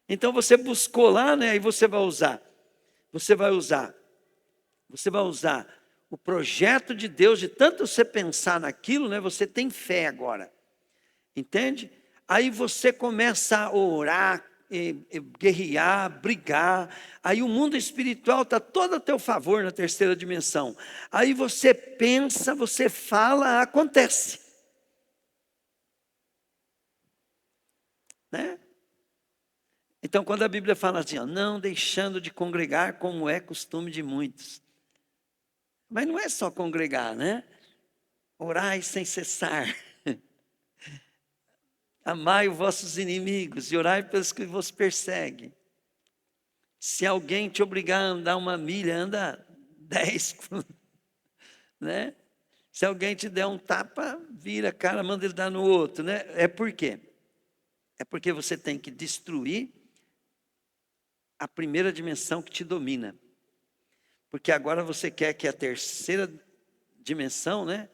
Então você buscou lá, né? Aí você vai usar. Você vai usar. Você vai usar o projeto de Deus, de tanto você pensar naquilo, né? Você tem fé agora. Entende? Aí você começa a orar, guerrear, brigar. Aí o mundo espiritual está todo a teu favor na terceira dimensão. Aí você pensa, você fala, acontece. Né? Então, quando a Bíblia fala assim, ó, não deixando de congregar como é costume de muitos. Mas não é só congregar, né? Orai sem cessar. Amai os vossos inimigos e orai pelos que vos perseguem. Se alguém te obrigar a andar 1 milha, anda 10, né? Se alguém te der um tapa, vira a cara, manda ele dar no outro, né? É por quê? É porque você tem que destruir a primeira dimensão que te domina. Porque agora você quer que a terceira dimensão, né,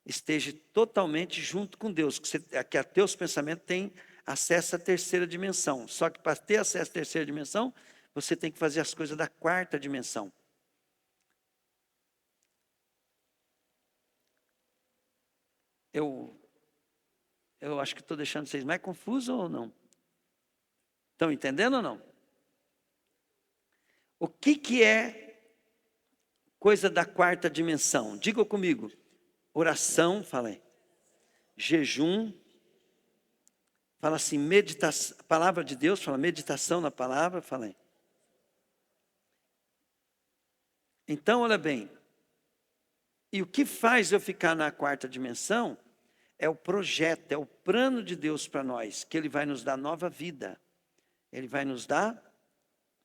esteja totalmente junto com Deus, que a teus pensamentos têm acesso à terceira dimensão. Só que para ter acesso à terceira dimensão, você tem que fazer as coisas da quarta dimensão. Eu acho que estou deixando vocês mais confusos ou não? Estão entendendo ou não? O que é coisa da quarta dimensão? Diga comigo. Oração, fala aí. Jejum. Fala assim, meditação. Palavra de Deus, fala meditação na palavra, fala aí. Então, olha bem. E o que faz eu ficar na quarta dimensão é o projeto, é o plano de Deus para nós, que Ele vai nos dar nova vida. Ele vai nos dar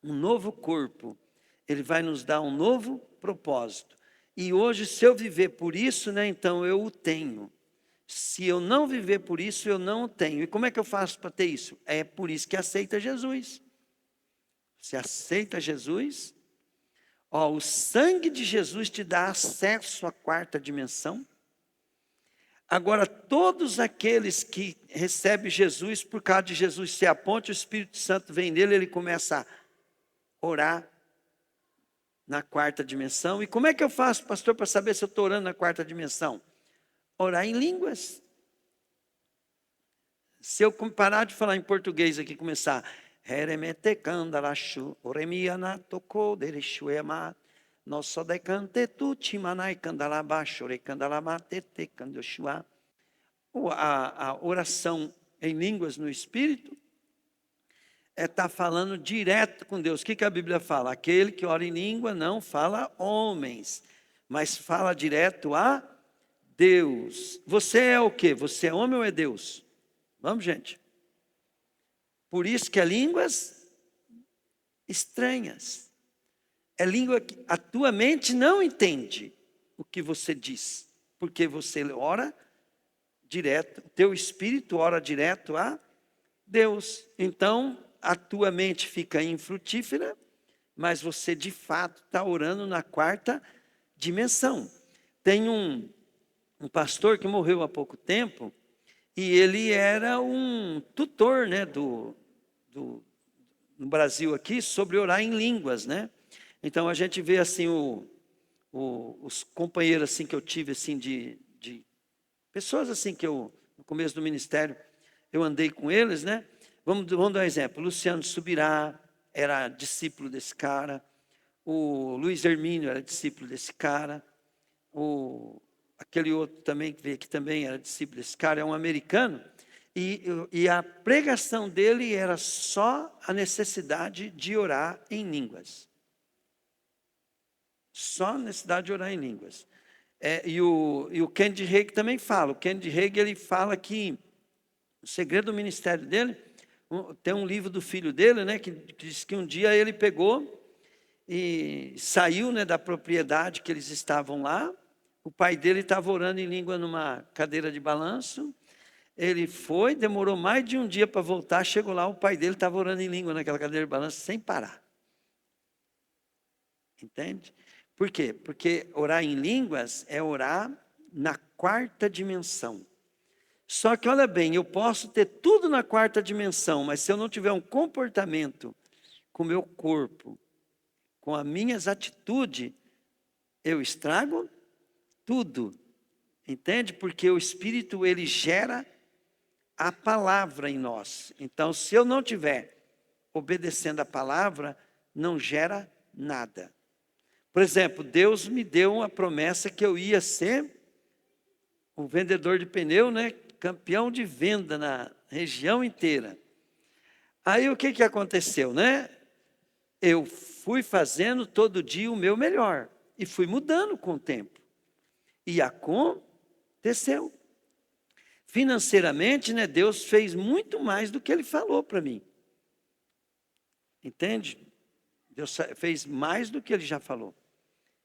um novo corpo. Ele vai nos dar um novo propósito. E hoje, se eu viver por isso, né, então eu o tenho. Se eu não viver por isso, eu não o tenho. E como é que eu faço para ter isso? É por isso que aceita Jesus. Você aceita Jesus? Ó, o sangue de Jesus te dá acesso à quarta dimensão. Agora, todos aqueles que recebem Jesus, por causa de Jesus ser a ponte, o Espírito Santo vem nele, ele começa a orar na quarta dimensão. E como é que eu faço, pastor, para saber se eu estou orando na quarta dimensão? Orar em línguas. Se eu parar de falar em português aqui, começar a oração em línguas no Espírito é estar falando direto com Deus. O que a Bíblia fala? Aquele que ora em língua não fala homens, mas fala direto a Deus. Você é o quê? Você é homem ou é Deus? Vamos, gente. Por isso que é línguas estranhas. É língua que a tua mente não entende o que você diz. Porque você ora direto, teu espírito ora direto a Deus. Então, a tua mente fica infrutífera, mas você de fato está orando na quarta dimensão. Tem um pastor que morreu há pouco tempo, e ele era um tutor, né, no Brasil aqui, sobre orar em línguas, né? Então a gente vê assim os companheiros assim que eu tive assim de pessoas assim que eu no começo do ministério eu andei com eles, né? Vamos dar um exemplo. Luciano Subirá era discípulo desse cara. O Luiz Hermínio era discípulo desse cara. Aquele outro também que veio aqui também era discípulo desse cara, é um americano. E a pregação dele era só a necessidade de orar em línguas. Só a necessidade de orar em línguas. E o Kennedy Hagin também fala. O Kennedy Hagin, ele fala que o segredo do ministério dele, tem um livro do filho dele, né, que diz que um dia ele pegou e saiu, né, da propriedade que eles estavam lá. O pai dele estava orando em língua numa cadeira de balanço. Ele foi, demorou mais de um dia para voltar. Chegou lá, o pai dele estava orando em língua naquela cadeira de balanço sem parar. Entende? Por quê? Porque orar em línguas é orar na quarta dimensão. Só que, olha bem, eu posso ter tudo na quarta dimensão, mas se eu não tiver um comportamento com o meu corpo, com as minhas atitudes, eu estrago tudo. Entende? Porque o Espírito, ele gera a palavra em nós. Então, se eu não tiver obedecendo a palavra, não gera nada. Por exemplo, Deus me deu uma promessa que eu ia ser um vendedor de pneu, né? Campeão de venda na região inteira. Aí o que aconteceu, né? Eu fui fazendo todo dia o meu melhor e fui mudando com o tempo. E aconteceu. Financeiramente, né, Deus fez muito mais do que Ele falou para mim. Entende? Deus fez mais do que Ele já falou.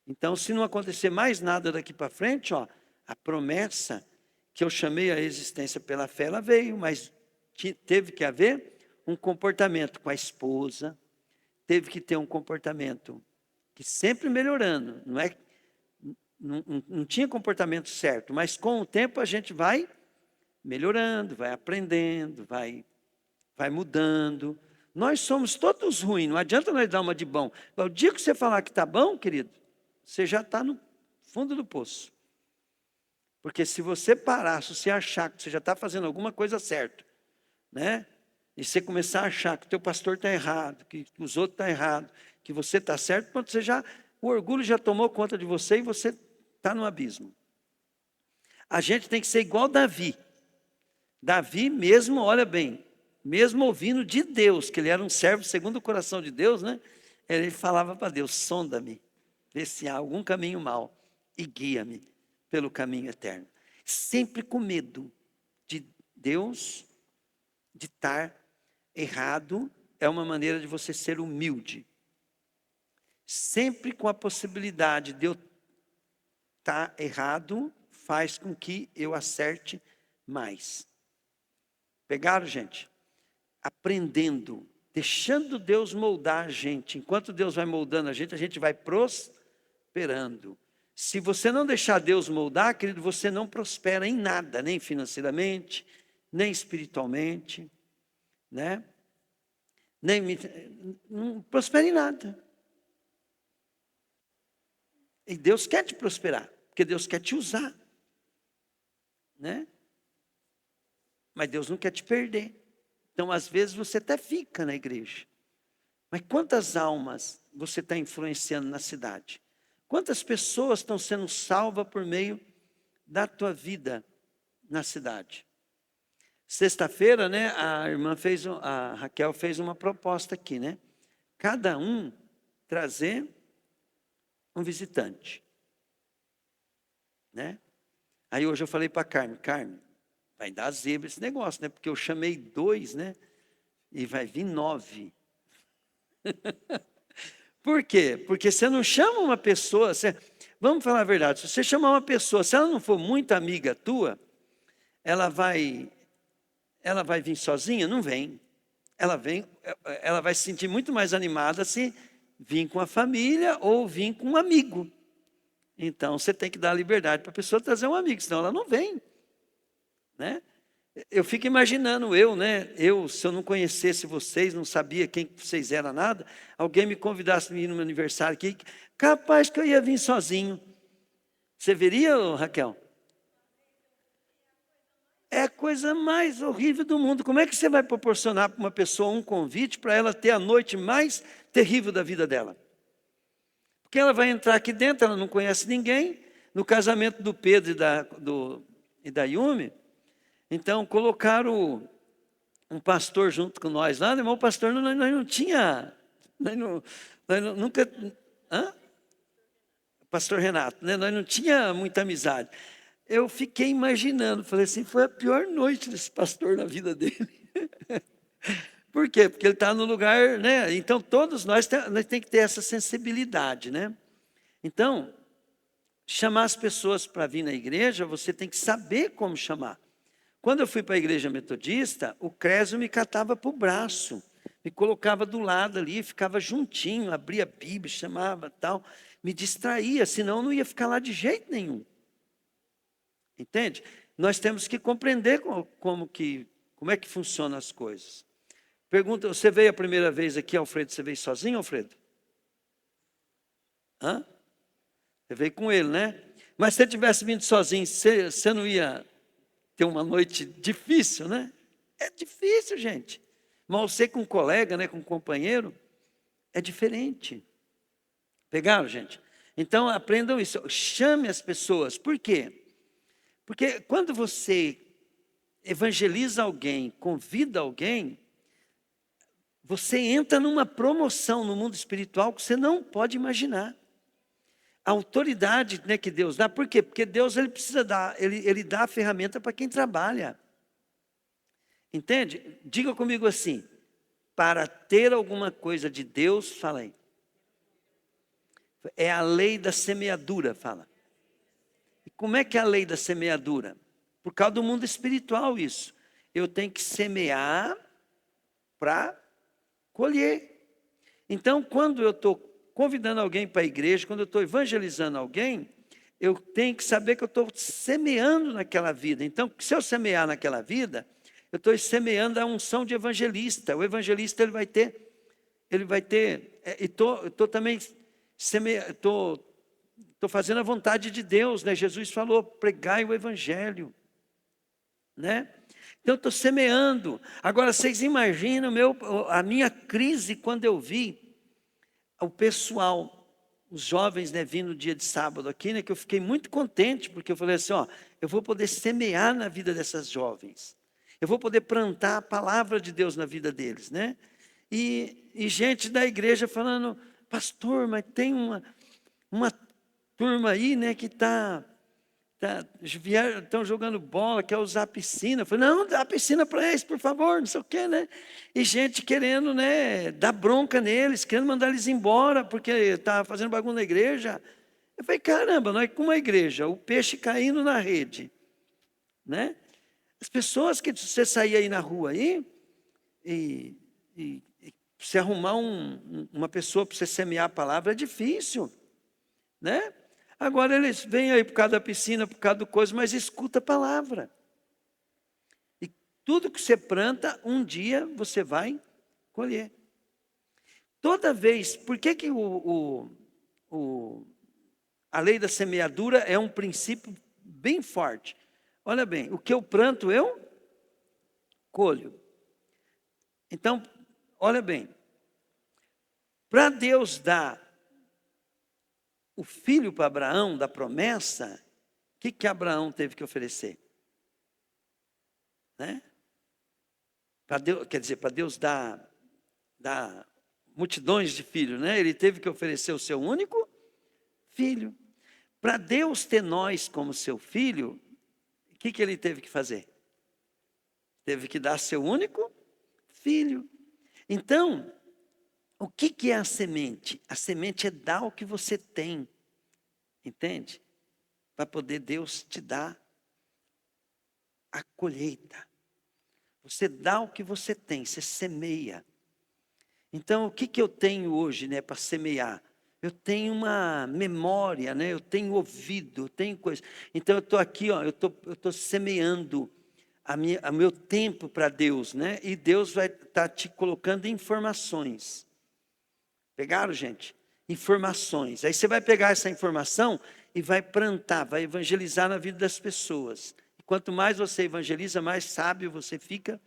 Então, se não acontecer mais nada daqui para frente, ó, a promessa que eu chamei a existência pela fé, ela veio, mas teve que haver um comportamento com a esposa, teve que ter um comportamento que sempre melhorando, não tinha comportamento certo, mas com o tempo a gente vai melhorando, vai aprendendo, vai mudando. Nós somos todos ruins, não adianta nós dar uma de bom. O dia que você falar que está bom, querido, você já está no fundo do poço. Porque se você parar, se você achar que você já está fazendo alguma coisa certa, né? E você começar a achar que o teu pastor está errado, que os outros estão errados, que você está certo, quando o orgulho já tomou conta de você e você está no abismo. A gente tem que ser igual Davi. Davi mesmo, olha bem, mesmo ouvindo de Deus, que ele era um servo segundo o coração de Deus, né? Ele falava para Deus, sonda-me, vê se há algum caminho mau e guia-me pelo caminho eterno. Sempre com medo de Deus, de estar errado, é uma maneira de você ser humilde. Sempre com a possibilidade de eu estar errado, faz com que eu acerte mais. Pegaram, gente? Aprendendo, deixando Deus moldar a gente. Enquanto Deus vai moldando a gente vai prosperando. Se você não deixar Deus moldar, querido, você não prospera em nada, nem financeiramente, nem espiritualmente, né? Não prospera em nada. E Deus quer te prosperar, porque Deus quer te usar, né? Mas Deus não quer te perder. Então, às vezes, você até fica na igreja. Mas quantas almas você está influenciando na cidade? Quantas pessoas estão sendo salvas por meio da tua vida na cidade? Sexta-feira, né, a Raquel fez uma proposta aqui, né? Cada um trazer um visitante, né? Aí hoje eu falei para Carmen, vai dar zebra esse negócio, né? Porque eu chamei 2, né? E vai vir 9. Por quê? Porque você não chama uma pessoa, vamos falar a verdade, se você chamar uma pessoa, se ela não for muito amiga tua, ela vai vir sozinha? Não vem. Ela vai se sentir muito mais animada se vir com a família ou vir com um amigo. Então, você tem que dar liberdade para a pessoa trazer um amigo, senão ela não vem, né? Eu fico imaginando né? Se eu não conhecesse vocês, não sabia quem vocês eram nada, alguém me convidasse para ir no meu aniversário aqui, capaz que eu ia vir sozinho. Você veria, Raquel? É a coisa mais horrível do mundo. Como é que você vai proporcionar para uma pessoa um convite para ela ter a noite mais terrível da vida dela? Porque ela vai entrar aqui dentro, ela não conhece ninguém. No casamento do Pedro e da Yumi, então colocaram um pastor junto com nós lá, irmão, o pastor nós não tinha, nunca, pastor Renato, né? Nós não tinha muita amizade. Eu fiquei imaginando, falei assim, foi a pior noite desse pastor na vida dele. Por quê? Porque ele está no lugar, né? Então todos nós temos que ter essa sensibilidade, né? Então, chamar as pessoas para vir na igreja, você tem que saber como chamar. Quando eu fui para a igreja metodista, o Crésio me catava para o braço, me colocava do lado ali, ficava juntinho, abria a Bíblia, chamava tal, me distraía, senão eu não ia ficar lá de jeito nenhum. Entende? nós temos que compreender como é que funcionam as coisas. Pergunta, você veio a primeira vez aqui, Alfredo, você veio sozinho, Alfredo? Hã? Você veio com ele, né? Mas se você tivesse vindo sozinho, você não ia ter uma noite difícil, né? É difícil, gente. Mas você com um colega, né, com um companheiro, é diferente. Pegaram, gente? Então, aprendam isso. Chame as pessoas. Por quê? Porque quando você evangeliza alguém, convida alguém, você entra numa promoção no mundo espiritual que você não pode imaginar. A autoridade, né, que Deus dá, por quê? Porque Deus ele precisa dar, ele dá a ferramenta para quem trabalha. Entende? Diga comigo assim, para ter alguma coisa de Deus, fala aí. É a lei da semeadura, fala. E como é que é a lei da semeadura? Por causa do mundo espiritual isso. Eu tenho que semear para colher. Então, quando eu estou convidando alguém para a igreja, quando eu estou evangelizando alguém, eu tenho que saber que eu estou semeando naquela vida. Então, se eu semear naquela vida, eu estou semeando a unção de evangelista. O evangelista ele vai ter, estou também estou fazendo a vontade de Deus, né? Jesus falou, pregai o evangelho, né? Então, eu estou semeando. Agora, vocês imaginam a minha crise quando eu vi o pessoal, os jovens, né, vindo no dia de sábado aqui, né, que eu fiquei muito contente, porque eu falei assim, ó, eu vou poder semear na vida dessas jovens. Eu vou poder plantar a palavra de Deus na vida deles, né? E gente da igreja falando, pastor, mas tem uma turma aí, né, que estão jogando bola, quer usar a piscina. Eu falei, não, dá a piscina para eles, por favor, não sei o quê, né? E gente querendo, né, dar bronca neles, querendo mandar eles embora, porque está fazendo bagunça na igreja. Eu falei, caramba, nós com uma igreja, o peixe caindo na rede, né? As pessoas que você sair aí na rua aí, e você arrumar uma pessoa para você semear a palavra é difícil, né? Agora eles vêm aí por causa da piscina, por causa do coisa, mas escuta a palavra. E tudo que você planta, um dia você vai colher. Toda vez, por que a lei da semeadura é um princípio bem forte? Olha bem, o que eu planto, eu colho. Então, olha bem, para Deus dar o filho para Abraão, da promessa, o que Abraão teve que oferecer? Né? Para Deus, quer dizer, para Deus dar multidões de filhos, né? Ele teve que oferecer o seu único filho. Para Deus ter nós como seu filho, o que ele teve que fazer? Teve que dar seu único filho. Então, o que é a semente? A semente é dar o que você tem, entende? Para poder Deus te dar a colheita. Você dá o que você tem, você semeia. Então, o que eu tenho hoje, né, para semear? Eu tenho uma memória, né? Eu tenho ouvido, eu tenho coisa. Então, eu estou aqui, ó, eu tô semeando o meu tempo para Deus, né? E Deus vai estar te colocando informações. Pegaram, gente? Informações. Aí você vai pegar essa informação e vai plantar, vai evangelizar na vida das pessoas. E quanto mais você evangeliza, mais sábio você fica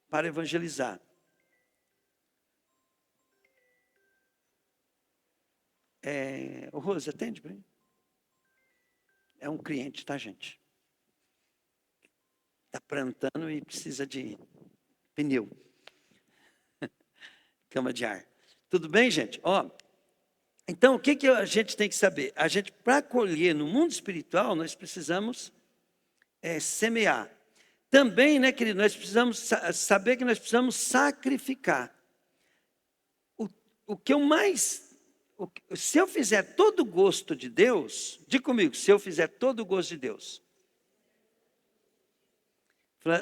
para evangelizar. Ô Rose, atende para mim. É um cliente, tá, gente? Está plantando e precisa de pneu. Cama de ar. Tudo bem, gente? Ó, então, o que a gente tem que saber? A gente, para colher no mundo espiritual, nós precisamos semear. Também, né, querido, nós precisamos saber que nós precisamos sacrificar. O que eu mais... Se eu fizer todo o gosto de Deus, diga comigo, se eu fizer todo o gosto de Deus.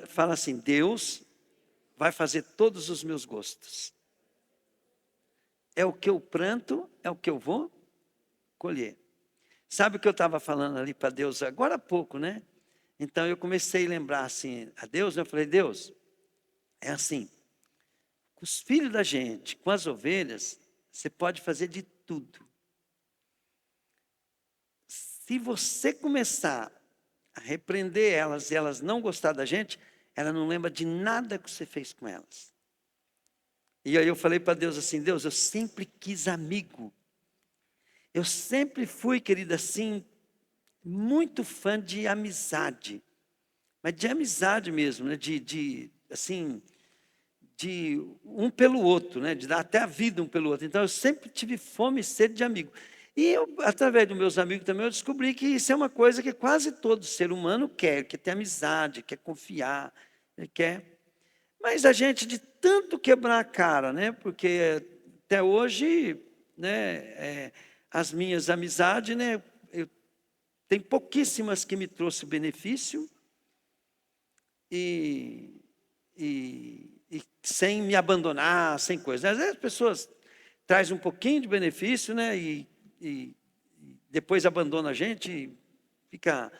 Fala assim, Deus vai fazer todos os meus gostos. É o que eu planto, é o que eu vou colher. Sabe o que eu estava falando ali para Deus agora há pouco, né? Então eu comecei a lembrar assim a Deus, eu falei, Deus, é assim, com os filhos da gente, com as ovelhas, você pode fazer de tudo. Se você começar a repreender elas e elas não gostar da gente, ela não lembra de nada que você fez com elas. E aí eu falei para Deus assim, Deus, eu sempre quis amigo. Eu sempre fui, querida, assim, muito fã de amizade. Mas de amizade mesmo, né? Assim, de um pelo outro, né? De dar até a vida um pelo outro. Então eu sempre tive fome e sede de amigo. E eu, através dos meus amigos também, eu descobri que isso é uma coisa que quase todo ser humano quer ter amizade, quer confiar, ele quer. Mas a gente, de tanto quebrar a cara, né? Porque até hoje, né? As minhas amizades, né? Tem pouquíssimas que me trouxe benefício e sem me abandonar, sem coisa. Às vezes as pessoas trazem um pouquinho de benefício, né? E depois abandona a gente e fica...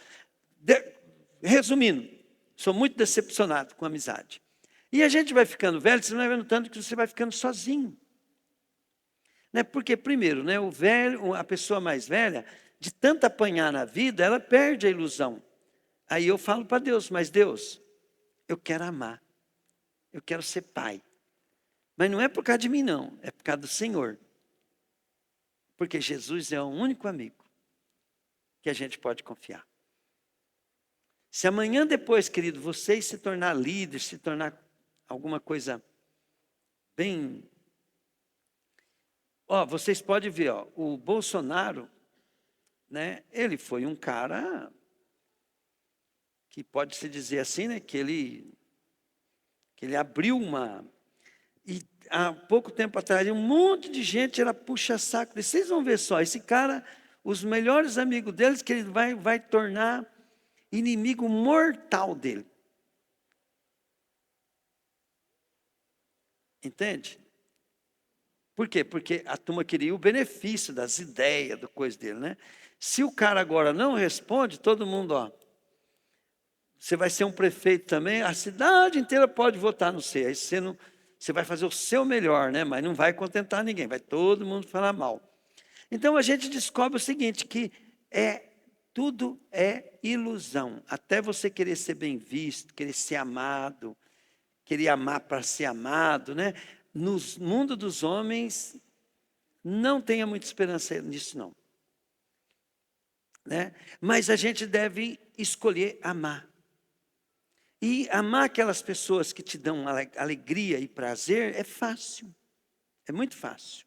Resumindo, sou muito decepcionado com a amizade. E a gente vai ficando velho, você vai vendo tanto que você vai ficando sozinho. Né? Porque, primeiro, né, o velho, a pessoa mais velha, de tanto apanhar na vida, ela perde a ilusão. Aí eu falo para Deus, mas Deus, eu quero amar, eu quero ser pai. Mas não é por causa de mim, não, é por causa do Senhor. Porque Jesus é o único amigo que a gente pode confiar. Se amanhã depois, querido, vocês se tornar líder, se tornar alguma coisa bem... vocês podem ver, o Bolsonaro, né, ele foi um cara que pode-se dizer assim, né, que ele abriu uma... E há pouco tempo atrás, um monte de gente era puxa-saco. Vocês vão ver só, esse cara, os melhores amigos deles, que ele vai tornar inimigo mortal dele. Entende? Por quê? Porque a turma queria o benefício das ideias, do coisa dele, né? Se o cara agora não responde, todo mundo, você vai ser um prefeito também, a cidade inteira pode votar no você. Aí você vai fazer o seu melhor, né? Mas não vai contentar ninguém, vai todo mundo falar mal. Então a gente descobre o seguinte, que tudo é ilusão. Até você querer ser bem visto, querer ser amado, querer amar para ser amado, né? No mundo dos homens, não tenha muita esperança nisso, não. Né? Mas a gente deve escolher amar. E amar aquelas pessoas que te dão alegria e prazer é fácil. É muito fácil.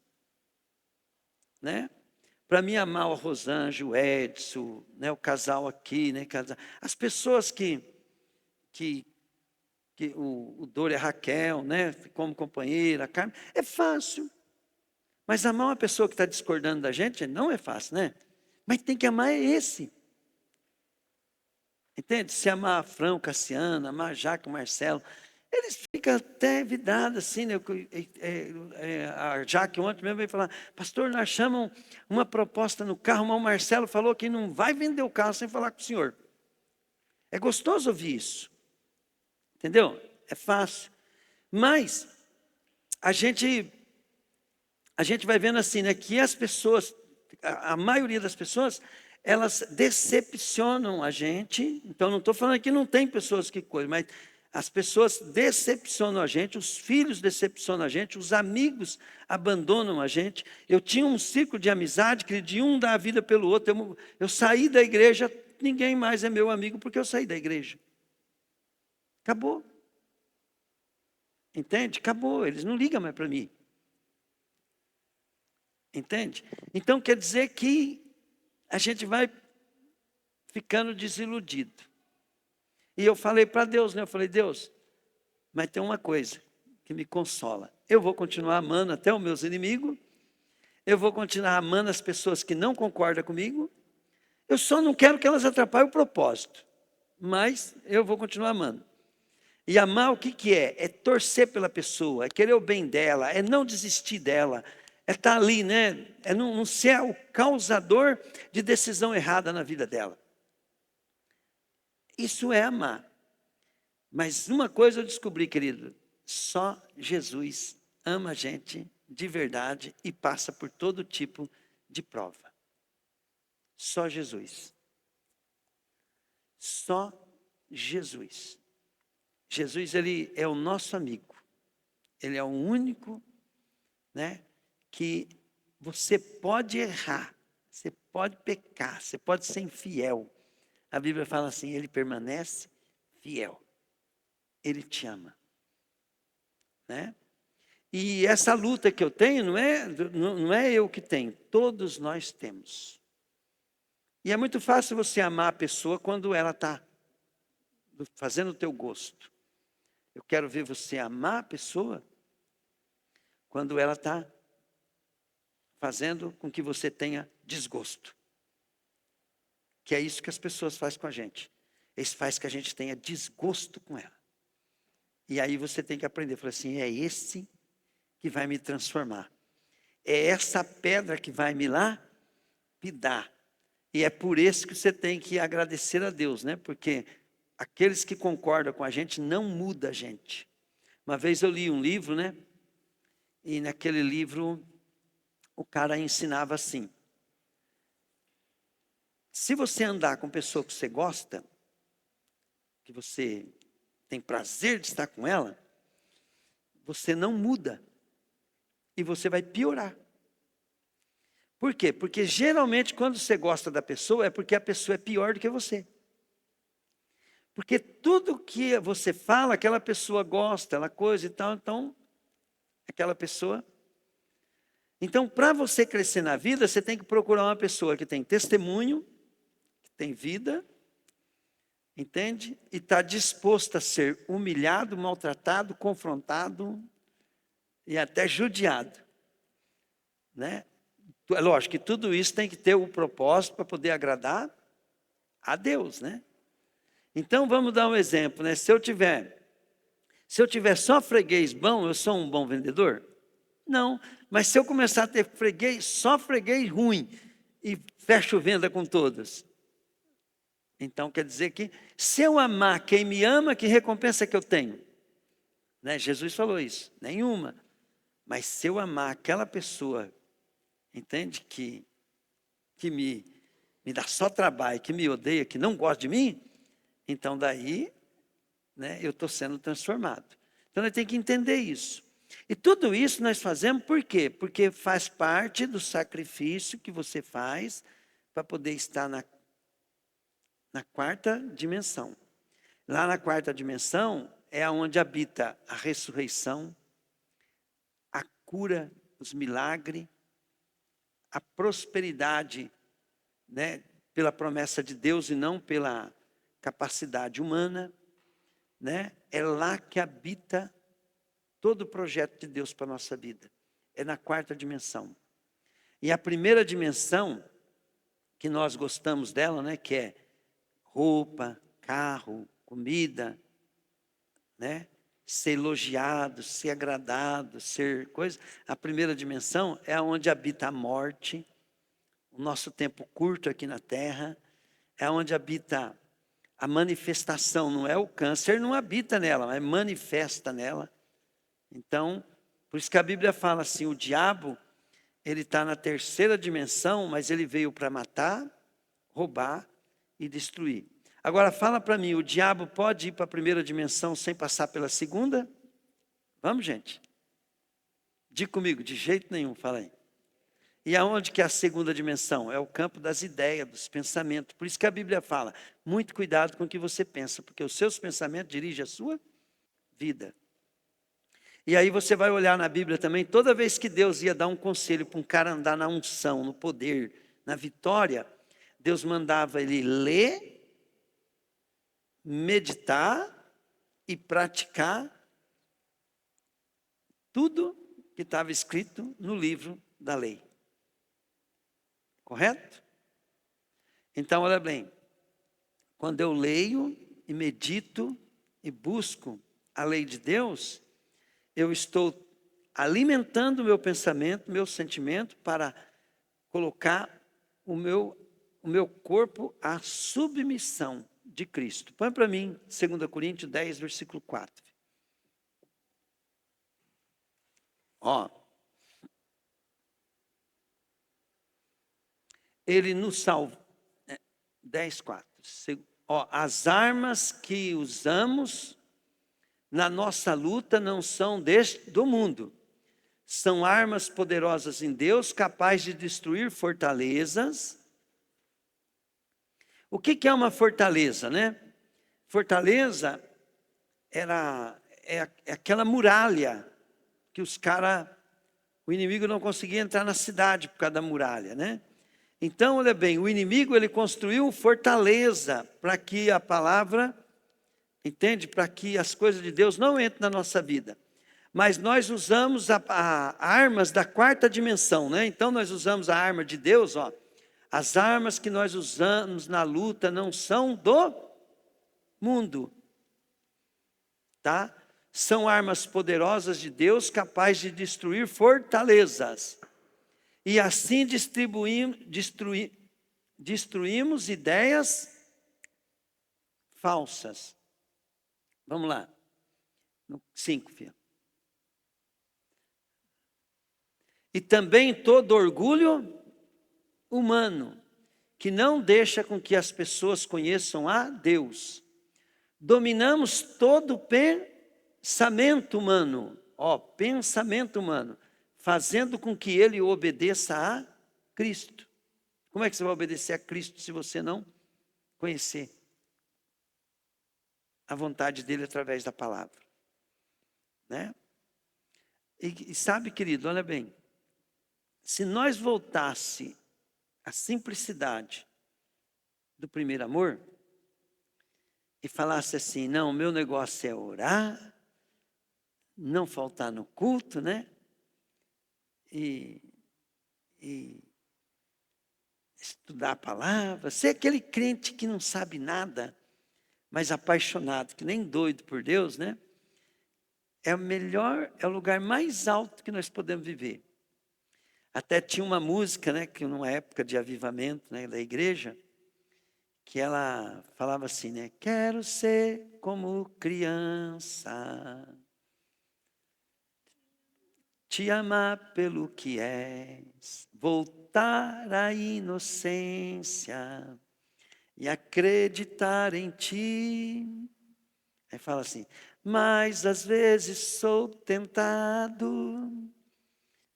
Né? Para mim amar o Rosângela, o Edson, né? O casal aqui, né? As pessoas que o Dória e a Raquel, né? Como companheira, a Carmen, é fácil. Mas amar uma pessoa que está discordando da gente não é fácil, né? Mas tem que amar esse. Entende? Se amar a Fran, o Cassiano, amar a Jaque, o Marcelo, eles ficam até vidados assim, né? A Jaque ontem mesmo veio falar, pastor, nós chamamos uma proposta no carro, mas o Marcelo falou que não vai vender o carro sem falar com o senhor. É gostoso ouvir isso. Entendeu? É fácil. Mas a gente vai vendo assim, né? Que as pessoas, a maioria das pessoas, elas decepcionam a gente. Então, não estou falando que não tem pessoas que coisam, mas as pessoas decepcionam a gente, os filhos decepcionam a gente, os amigos abandonam a gente. Eu tinha um ciclo de amizade que de um dá a vida pelo outro. Eu saí da igreja, ninguém mais é meu amigo porque eu saí da igreja. Acabou. Entende? Acabou, eles não ligam mais para mim. Entende? Então quer dizer que a gente vai ficando desiludido. E eu falei para Deus, né? Eu falei, Deus, mas tem uma coisa que me consola. Eu vou continuar amando até os meus inimigos. Eu vou continuar amando as pessoas que não concordam comigo. Eu só não quero que elas atrapalhem o propósito. Mas eu vou continuar amando. E amar o que é? É torcer pela pessoa, é querer o bem dela, é não desistir dela, é estar ali, né? É não ser o causador de decisão errada na vida dela. Isso é amar. Mas uma coisa eu descobri, querido, só Jesus ama a gente de verdade e passa por todo tipo de prova. Só Jesus. Só Jesus. Jesus, ele é o nosso amigo. Ele é o único, né, que você pode errar, você pode pecar, você pode ser infiel. A Bíblia fala assim, ele permanece fiel. Ele te ama, né? E essa luta que eu tenho não é eu que tenho, todos nós temos. E é muito fácil você amar a pessoa quando ela está fazendo o teu gosto. Eu quero ver você amar a pessoa quando ela está fazendo com que você tenha desgosto. Que é isso que as pessoas fazem com a gente. Eles fazem que a gente tenha desgosto com ela. E aí você tem que aprender. Falar assim, é esse que vai me transformar. É essa pedra que vai me lapidar. E é por isso que você tem que agradecer a Deus, né? Porque aqueles que concordam com a gente não muda a gente. Uma vez eu li um livro, né? E naquele livro o cara ensinava assim: se você andar com pessoa que você gosta, que você tem prazer de estar com ela, você não muda e você vai piorar. Por quê? Porque geralmente quando você gosta da pessoa é porque a pessoa é pior do que você. Porque tudo que você fala, aquela pessoa gosta, ela coisa e tal, então aquela pessoa. Então, para você crescer na vida, você tem que procurar uma pessoa que tem testemunho, que tem vida, entende? E está disposto a ser humilhado, maltratado, confrontado e até judiado, né? É lógico que tudo isso tem que ter o propósito para poder agradar a Deus, né? Então vamos dar um exemplo, né? Se eu tiver só freguês bom, eu sou um bom vendedor? Não, mas se eu começar a ter só freguês ruim e fecho venda com todas, então quer dizer que se eu amar quem me ama, que recompensa que eu tenho? Né? Jesus falou isso, nenhuma. Mas se eu amar aquela pessoa, entende, que me dá só trabalho, que me odeia, que não gosta de mim, então daí, né, eu estou sendo transformado. Então, eu tenho que entender isso. E tudo isso nós fazemos por quê? Porque faz parte do sacrifício que você faz para poder estar na quarta dimensão. Lá na quarta dimensão é onde habita a ressurreição, a cura, os milagres, a prosperidade, né, pela promessa de Deus e não pela capacidade humana, né? É lá que habita todo o projeto de Deus para a nossa vida. É na quarta dimensão. E a primeira dimensão, que nós gostamos dela, né, que é roupa, carro, comida, né? Ser elogiado, ser agradado, ser coisa. A primeira dimensão é onde habita a morte, o nosso tempo curto aqui na Terra, é onde habita a manifestação, não é o câncer, não habita nela, mas manifesta nela. Então, por isso que a Bíblia fala assim, o diabo, ele está na terceira dimensão, mas ele veio para matar, roubar e destruir. Agora fala para mim, o diabo pode ir para a primeira dimensão sem passar pela segunda? Vamos, gente? Diga comigo, de jeito nenhum, fala aí. E aonde que é a segunda dimensão? É o campo das ideias, dos pensamentos. Por isso que a Bíblia fala, muito cuidado com o que você pensa, porque os seus pensamentos dirigem a sua vida. E aí você vai olhar na Bíblia também, toda vez que Deus ia dar um conselho para um cara andar na unção, no poder, na vitória, Deus mandava ele ler, meditar e praticar tudo que estava escrito no livro da lei. Correto? Então, olha bem, quando eu leio e medito e busco a lei de Deus, eu estou alimentando o meu pensamento, meu sentimento, para colocar o meu corpo à submissão de Cristo. Põe para mim 2 Coríntios 10, versículo 4. Ó, ele nos salvou. 10, 4. Ó, as armas que usamos na nossa luta não são do mundo. São armas poderosas em Deus, capazes de destruir fortalezas. O que é uma fortaleza, né? Fortaleza é aquela muralha que o inimigo não conseguia entrar na cidade por causa da muralha, né? Então, olha bem, o inimigo ele construiu fortaleza para que a palavra, entende? Para que as coisas de Deus não entrem na nossa vida. Mas nós usamos armas da quarta dimensão, né? Então nós usamos a arma de Deus, ó. As armas que nós usamos na luta não são do mundo, tá? São armas poderosas de Deus, capazes de destruir fortalezas. E assim destruímos ideias falsas. Vamos lá. 5, filho. E também todo orgulho humano, que não deixa com que as pessoas conheçam a Deus. Dominamos todo pensamento humano, pensamento humano, fazendo com que ele obedeça a Cristo. Como é que você vai obedecer a Cristo se você não conhecer a vontade dele através da palavra, né? E sabe, querido, olha bem, se nós voltasse à simplicidade do primeiro amor e falasse assim, não, o meu negócio é orar, não faltar no culto, né? E estudar a palavra, ser aquele crente que não sabe nada, mas apaixonado, que nem doido por Deus, né? É o lugar mais alto que nós podemos viver. Até tinha uma música, né, que numa época de avivamento, né, da igreja, que ela falava assim, né? Quero ser como criança, te amar pelo que és, voltar à inocência e acreditar em ti. Aí fala assim, mas às vezes sou tentado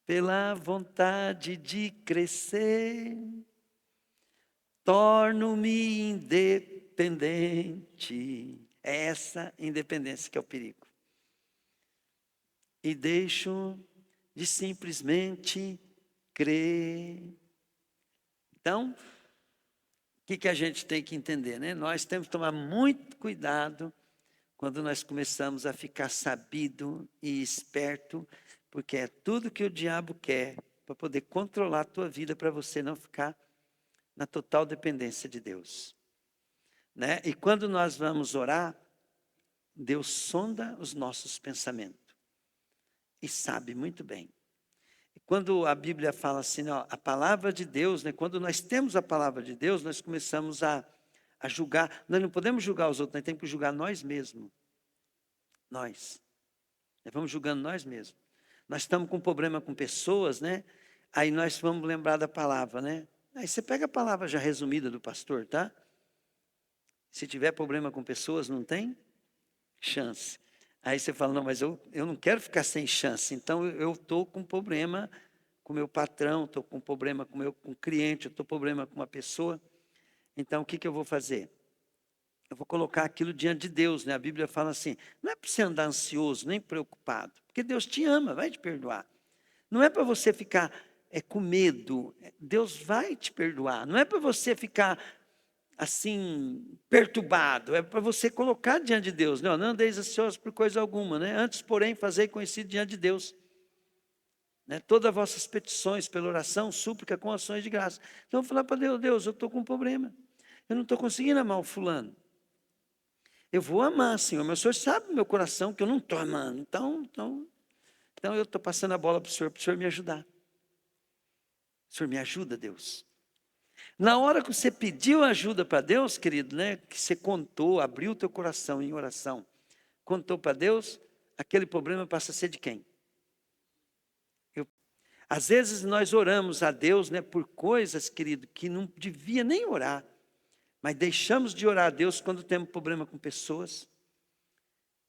pela vontade de crescer, torno-me independente. É essa independência que é o perigo. E deixo de simplesmente crer. Então, o que a gente tem que entender, né? Nós temos que tomar muito cuidado quando nós começamos a ficar sabido e esperto, porque é tudo que o diabo quer para poder controlar a tua vida, para você não ficar na total dependência de Deus, né? E quando nós vamos orar, Deus sonda os nossos pensamentos e sabe muito bem. E quando a Bíblia fala assim, ó, a palavra de Deus, né? Quando nós temos a palavra de Deus, nós começamos a julgar. Nós não podemos julgar os outros, nós temos que julgar nós mesmos. Nós vamos julgando nós mesmos. Nós estamos com problema com pessoas, né? Aí nós vamos lembrar da palavra, né? Aí você pega a palavra já resumida do pastor, tá? Se tiver problema com pessoas, não tem chance. Aí você fala, não, mas eu não quero ficar sem chance. Então eu estou com problema com meu patrão, estou com problema com o cliente, eu estou com problema com uma pessoa. Então o que eu vou fazer? Eu vou colocar aquilo diante de Deus, né? A Bíblia fala assim, não é para você andar ansioso, nem preocupado, porque Deus te ama, vai te perdoar. Não é para você ficar com medo, Deus vai te perdoar. Não é para você ficar assim, perturbado, é para você colocar diante de Deus. Não andeis ansiosos por coisa alguma, né? Antes, porém, fazei conhecido diante de Deus, né? Todas as vossas petições pela oração, súplica com ações de graça. Então eu vou falar para Deus, Deus, eu estou com um problema, eu não estou conseguindo amar o fulano. Eu vou amar, Senhor, mas o Senhor sabe no meu coração que eu não estou amando. Então eu estou passando a bola para o Senhor me ajudar. O Senhor me ajuda, Deus. Na hora que você pediu ajuda para Deus, querido, né? Que você contou, abriu o teu coração em oração, contou para Deus, aquele problema passa a ser de quem? Às vezes nós oramos a Deus, né, por coisas, querido, que não devia nem orar. Mas deixamos de orar a Deus quando temos problema com pessoas.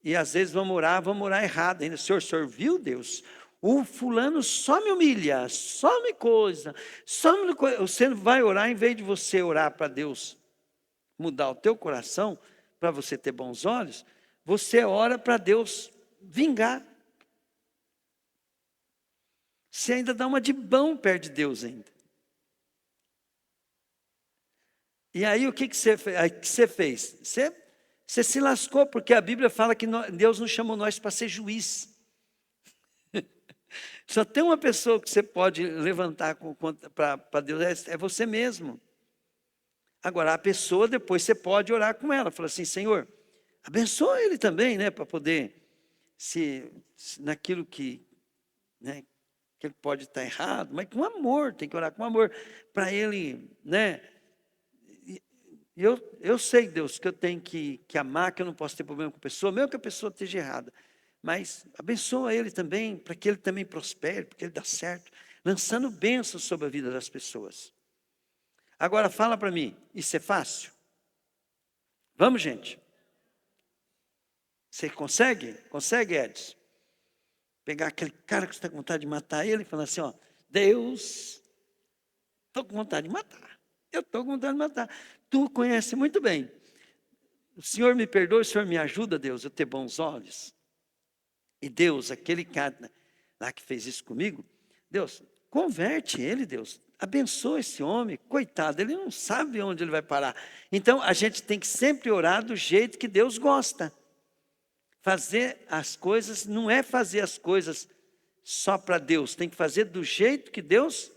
E às vezes vamos orar errado ainda. Senhor viu, Deus? O fulano só me humilha, só me coisa, Você vai orar, em vez de você orar para Deus mudar o teu coração, para você ter bons olhos, você ora para Deus vingar. Você ainda dá uma de bom perto de Deus ainda. E aí o que você fez? Você se lascou, porque a Bíblia fala que Deus não chamou nós para ser juiz. Só tem uma pessoa que você pode levantar para Deus, é você mesmo. Agora, a pessoa, depois você pode orar com ela. Fala assim, Senhor, abençoa ele também, né? Para poder, naquilo que, né, que ele pode estar errado, mas com amor, tem que orar com amor. Para ele, né? Eu sei, Deus, que eu tenho que amar, que eu não posso ter problema com a pessoa, mesmo que a pessoa esteja errada. Mas abençoa ele também, para que ele também prospere, para que ele dê certo, lançando bênçãos sobre a vida das pessoas. Agora fala para mim, isso é fácil? Vamos, gente? Você consegue? Consegue, Edson? Pegar aquele cara que você está com vontade de matar ele e falar assim, ó, Deus, estou com vontade de matar. Eu estou com vontade de matar. Tu conhece muito bem. O Senhor me perdoe, o Senhor me ajuda, Deus, a ter bons olhos. E Deus, aquele cara lá que fez isso comigo, Deus, converte ele, Deus. Abençoa esse homem, coitado, ele não sabe onde ele vai parar. Então, a gente tem que sempre orar do jeito que Deus gosta. Fazer as coisas, não é fazer as coisas só para Deus, tem que fazer do jeito que Deus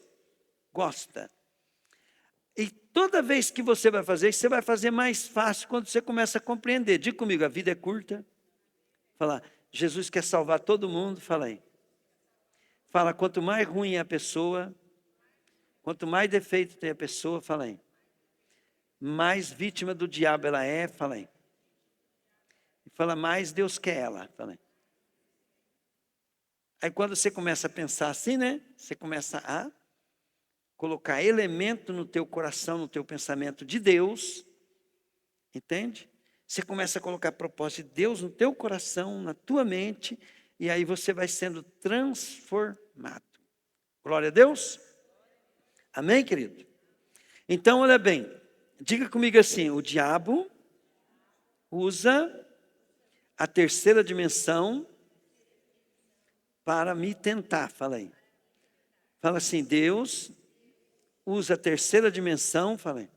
gosta. E toda vez que você vai fazer isso, você vai fazer mais fácil quando você começa a compreender. Diga comigo, a vida é curta. Fala, Jesus quer salvar todo mundo, fala aí. Fala, quanto mais ruim é a pessoa, quanto mais defeito tem a pessoa, fala aí. Mais vítima do diabo ela é, fala aí. Fala, mais Deus quer ela, fala aí. Aí quando você começa a pensar assim, né? Você começa a colocar elemento no teu coração, no teu pensamento de Deus, entende? Você começa a colocar propósito de Deus no teu coração, na tua mente, e aí você vai sendo transformado. Glória a Deus. Amém, querido? Então, olha bem, diga comigo assim, o diabo usa a terceira dimensão para me tentar, fala aí. Fala assim, Deus usa a terceira dimensão, fala aí,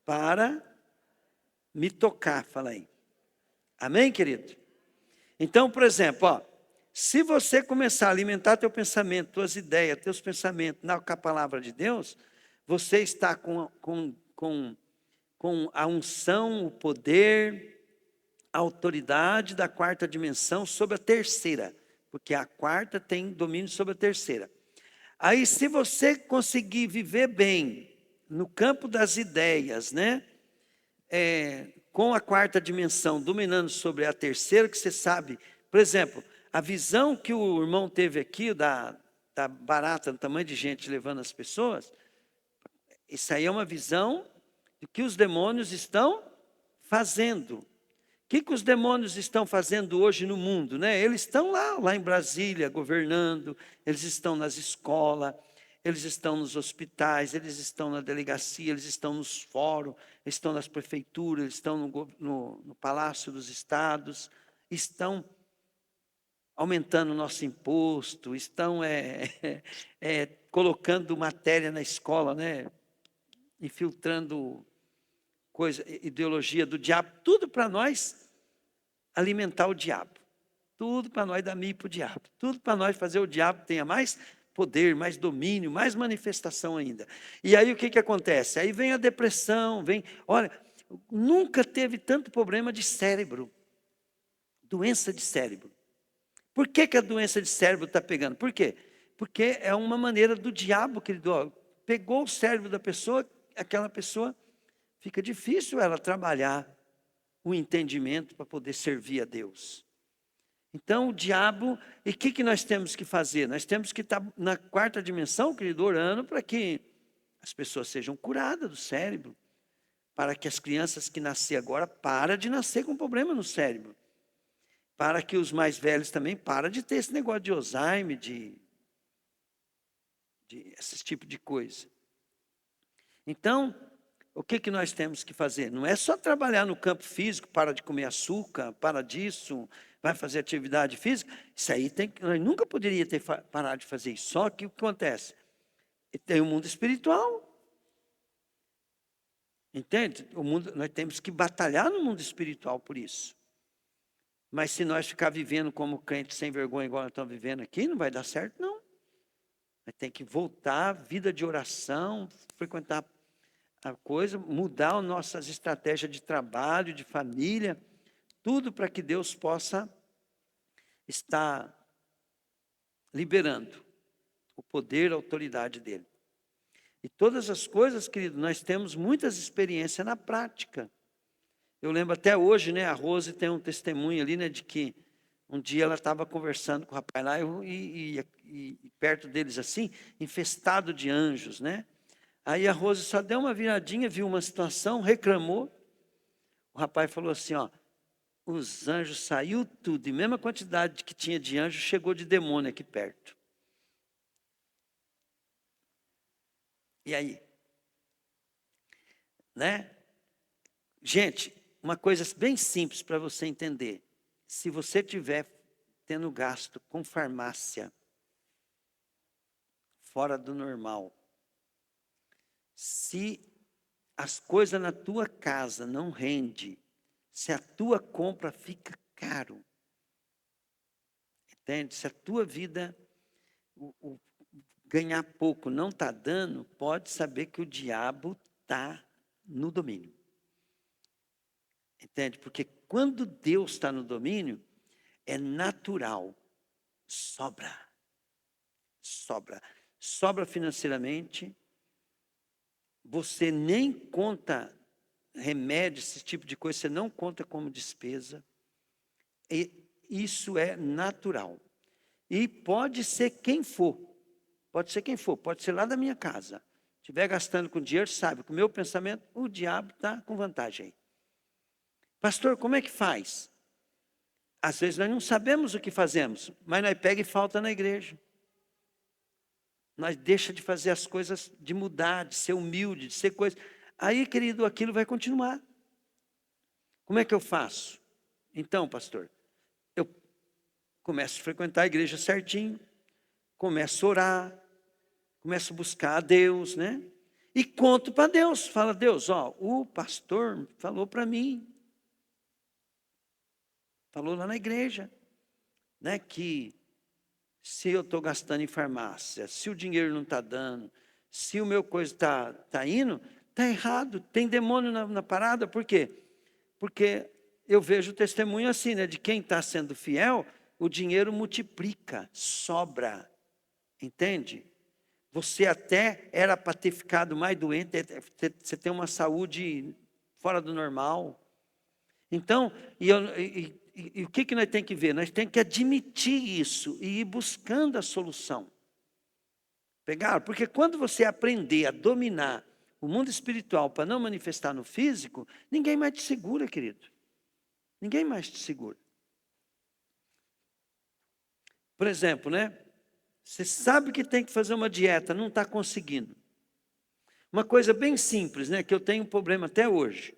para me tocar, fala aí. Amém, querido? Então, por exemplo, ó, se você começar a alimentar teu pensamento, tuas ideias, teus pensamentos com a palavra de Deus, você está com a unção, o poder, a autoridade da quarta dimensão sobre a terceira, porque a quarta tem domínio sobre a terceira. Aí, se você conseguir viver bem no campo das ideias, né? Com a quarta dimensão dominando sobre a terceira, que você sabe, por exemplo, a visão que o irmão teve aqui, da barata, do tamanho de gente levando as pessoas, isso aí é uma visão do que os demônios estão fazendo. O que os demônios estão fazendo hoje no mundo, né? Eles estão lá em Brasília, governando, eles estão nas escolas, eles estão nos hospitais, eles estão na delegacia, eles estão nos fóruns, eles estão nas prefeituras, eles estão no Palácio dos Estados, estão aumentando o nosso imposto, estão colocando matéria na escola, né? Infiltrando ideologia do diabo, tudo para nós alimentar o diabo, tudo para nós dar milho para o diabo, tudo para nós fazer o diabo tenha mais poder, mais domínio, mais manifestação ainda. E aí o que acontece? Aí vem a depressão, olha, nunca teve tanto problema de cérebro, doença de cérebro. Por que a doença de cérebro está pegando? Por quê? Porque é uma maneira do diabo, querido, pegou o cérebro da pessoa, aquela pessoa fica difícil ela trabalhar o entendimento para poder servir a Deus. Então o diabo, e o que nós temos que fazer? Nós temos que estar na quarta dimensão, querido, orando para que as pessoas sejam curadas do cérebro, para que as crianças que nascer agora parem de nascer com problema no cérebro, para que os mais velhos também parem de ter esse negócio de Alzheimer, de esse tipo de coisa. Então, o que nós temos que fazer? Não é só trabalhar no campo físico, para de comer açúcar, para disso, vai fazer atividade física. Isso aí nós nunca poderia ter parado de fazer isso. Só que o que acontece? Tem o mundo espiritual. Entende? Nós temos que batalhar no mundo espiritual por isso. Mas se nós ficar vivendo como crentes sem vergonha, igual nós estamos vivendo aqui, não vai dar certo, não. Nós temos que voltar à vida de oração, frequentar a coisa, mudar as nossas estratégias de trabalho, de família, tudo para que Deus possa estar liberando o poder, a autoridade dele. E todas as coisas, querido, nós temos muitas experiências na prática. Eu lembro até hoje, né, a Rose tem um testemunho ali, né, de que um dia ela estava conversando com o rapaz lá e perto deles assim, infestado de anjos, né? Aí a Rose só deu uma viradinha, viu uma situação, reclamou. O rapaz falou assim, ó, os anjos saiu tudo, e mesma quantidade que tinha de anjos chegou de demônio aqui perto. E aí? Né? Gente, uma coisa bem simples para você entender. Se você tiver tendo gasto com farmácia fora do normal, se as coisas na tua casa não rendem, se a tua compra fica caro, entende? Se a tua vida ganhar pouco não está dando, pode saber que o diabo está no domínio. Entende? Porque quando Deus está no domínio, é natural, sobra. Sobra. Sobra financeiramente, você nem conta remédio, esse tipo de coisa, você não conta como despesa. E isso é natural. E pode ser quem for. Pode ser quem for, pode ser lá da minha casa. Se estiver gastando com dinheiro, sabe que o meu pensamento, o diabo está com vantagem aí. Pastor, como é que faz? Às vezes nós não sabemos o que fazemos, mas nós pega e falta na igreja. Nós deixa de fazer as coisas, de mudar, de ser humilde, de ser coisa. Aí, querido, aquilo vai continuar. Como é que eu faço? Então, pastor, eu começo a frequentar a igreja certinho, começo a orar, começo a buscar a Deus, né? E conto para Deus. Fala, Deus, ó, o pastor falou para mim, falou lá na igreja, né, que se eu estou gastando em farmácia, se o dinheiro não está dando, se o meu coisa está indo, está errado, tem demônio na parada, por quê? Porque eu vejo o testemunho assim, né, de quem está sendo fiel, o dinheiro multiplica, sobra, entende? Você até era para ter ficado mais doente, você tem uma saúde fora do normal. Então, e o que nós temos que ver? Nós temos que admitir isso e ir buscando a solução. Pegaram? Porque quando você aprender a dominar o mundo espiritual para não manifestar no físico, ninguém mais te segura, querido. Ninguém mais te segura. Por exemplo, né? Você sabe que tem que fazer uma dieta, não está conseguindo. Uma coisa bem simples, né? Que eu tenho um problema até hoje.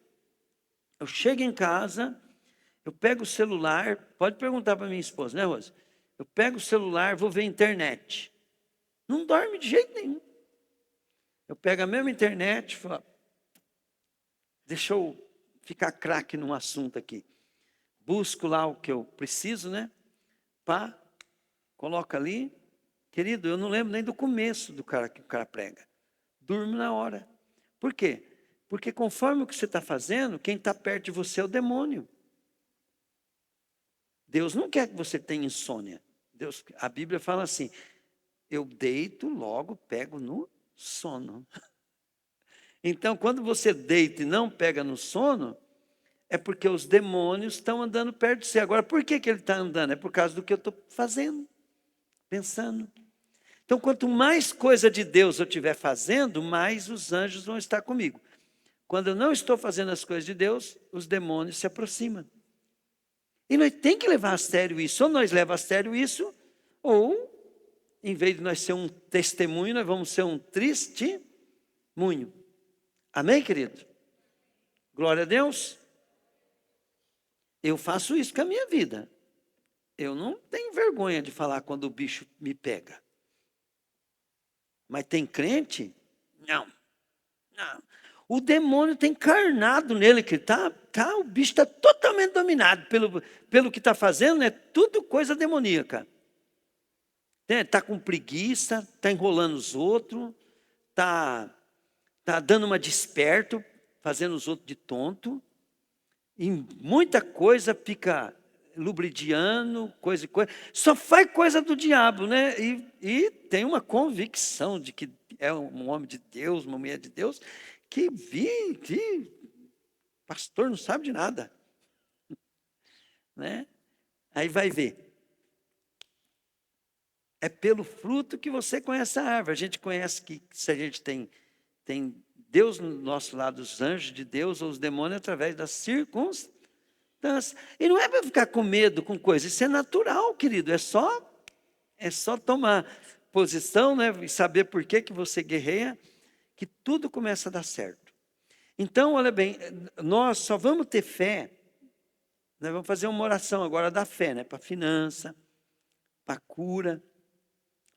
Eu chego em casa, eu pego o celular, pode perguntar para minha esposa, né, Rosa? Eu pego o celular, vou ver a internet. Não dorme de jeito nenhum. Eu pego a mesma internet e falo, deixa eu ficar craque num assunto aqui. Busco lá o que eu preciso, né? Pá, coloca ali. Querido, eu não lembro nem do começo do cara que o cara prega. Durmo na hora. Por quê? Porque conforme o que você está fazendo, quem está perto de você é o demônio. Deus não quer que você tenha insônia. A Bíblia fala assim, eu deito, logo pego no Sono. Então, quando você deita e não pega no sono, é porque os demônios estão andando perto de você. Agora, por que ele está andando? É por causa do que eu estou fazendo, pensando. Então, quanto mais coisa de Deus eu estiver fazendo, mais os anjos vão estar comigo. Quando eu não estou fazendo as coisas de Deus, os demônios se aproximam. E nós temos que levar a sério isso. Ou nós levamos a sério isso, ou, em vez de nós ser um testemunho, nós vamos ser um testemunho. Amém, querido? Glória a Deus. Eu faço isso com a minha vida. Eu não tenho vergonha de falar quando o bicho me pega. Mas tem crente? Não. O demônio tem encarnado nele, que o bicho está totalmente dominado pelo que está fazendo, é tudo coisa demoníaca. Está com preguiça, está enrolando os outros, está dando uma desperto, fazendo os outros de tonto. E muita coisa fica lubridiano, coisa. Só faz coisa do diabo, né? E tem uma convicção de que é um homem de Deus, uma mulher de Deus, que pastor não sabe de nada. Né? Aí vai ver. É pelo fruto que você conhece a árvore. A gente conhece que se a gente tem Deus no nosso lado, os anjos de Deus ou os demônios através das circunstâncias. E não é para ficar com medo, com coisa. Isso é natural, querido. É só tomar posição, né? E saber por que você guerreia, que tudo começa a dar certo. Então, olha bem, nós só vamos ter fé. Nós vamos fazer uma oração agora da fé, né? Para finança, para cura.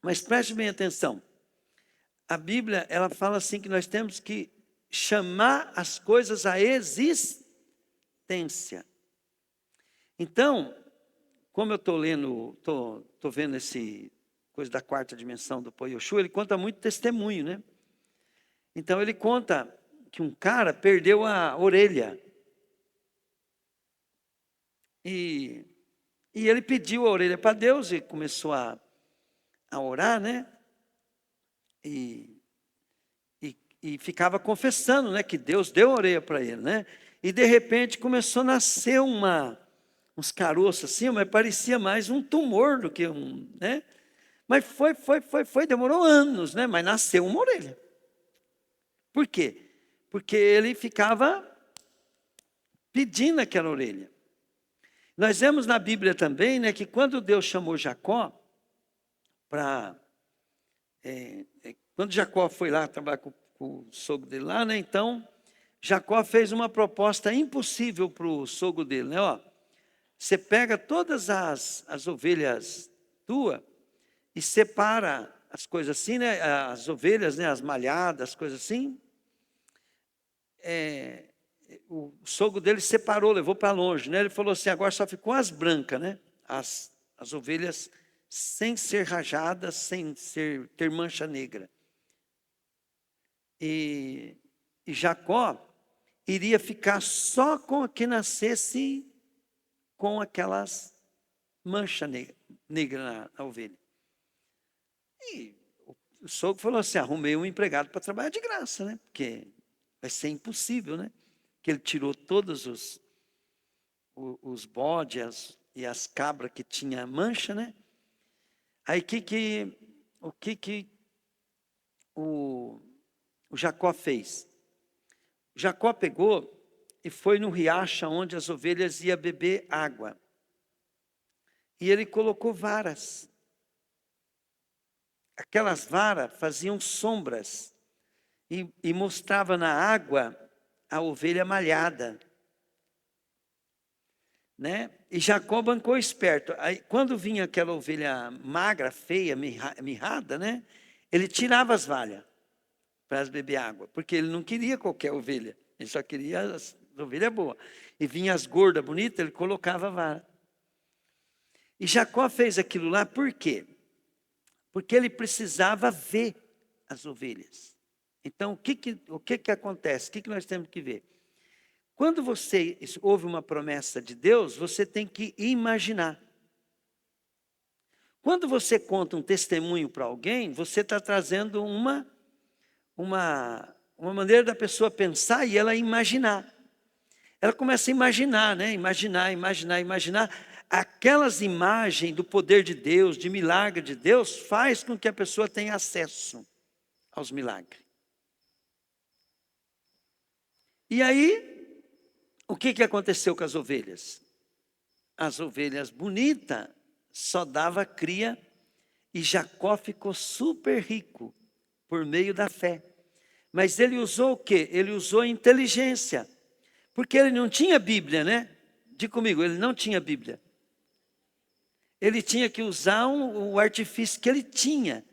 Mas preste bem atenção. A Bíblia, ela fala assim que nós temos que chamar as coisas à existência. Então, como eu estou lendo, estou vendo esse coisa da quarta dimensão do Poyoshua, ele conta muito testemunho, né? Então ele conta que um cara perdeu a orelha. E ele pediu a orelha para Deus e começou a orar, né? E ficava confessando, né, que Deus deu a orelha para ele, né? E de repente começou a nascer uns caroços assim, mas parecia mais um tumor do que né? Mas foi, demorou anos, né? Mas nasceu uma orelha. Por quê? Porque ele ficava pedindo aquela orelha. Nós vemos na Bíblia também, né, que quando Deus chamou Jacó quando Jacó foi lá trabalhar com o sogro dele lá, né? Então, Jacó fez uma proposta impossível para o sogro dele, né? Ó, você pega todas as ovelhas tuas e separa as coisas assim, né? As ovelhas, né? As malhadas, as coisas assim. O sogro dele separou, levou para longe, né? Ele falou assim, agora só ficou as brancas, né? As ovelhas sem ser rajadas, sem ter mancha negra. E Jacó iria ficar só com a que nascesse com aquelas manchas negras na ovelha. E o sogro falou assim, arrumei um empregado para trabalhar de graça, né? Porque vai ser impossível, né? Que ele tirou todos os bodes e as cabras que tinha mancha, né? Aí o que o Jacó fez? Jacó pegou e foi no riacho onde as ovelhas iam beber água. E ele colocou varas. Aquelas varas faziam sombras e mostrava na água a ovelha malhada. Né? E Jacó bancou esperto. Aí, quando vinha aquela ovelha magra, feia, mirrada, né? Ele tirava as valhas para elas beber água, porque ele não queria qualquer ovelha, ele só queria as ovelhas boas. E vinha as gordas, bonitas, ele colocava a vara. E Jacó fez aquilo lá por quê? Porque ele precisava ver as ovelhas. Então, o que acontece? O que nós temos que ver? Quando você ouve uma promessa de Deus, você tem que imaginar. Quando você conta um testemunho para alguém, você está trazendo uma uma maneira da pessoa pensar e ela imaginar. Ela começa a imaginar, né? Imaginar. Aquelas imagens do poder de Deus, de milagre de Deus, faz com que a pessoa tenha acesso aos milagres. E aí, o que aconteceu com as ovelhas? As ovelhas bonitas só dava cria e Jacó ficou super rico por meio da fé. Mas ele usou o quê? Ele usou inteligência. Porque ele não tinha Bíblia, né? Diga comigo, ele não tinha Bíblia. Ele tinha que usar o artifício que ele tinha.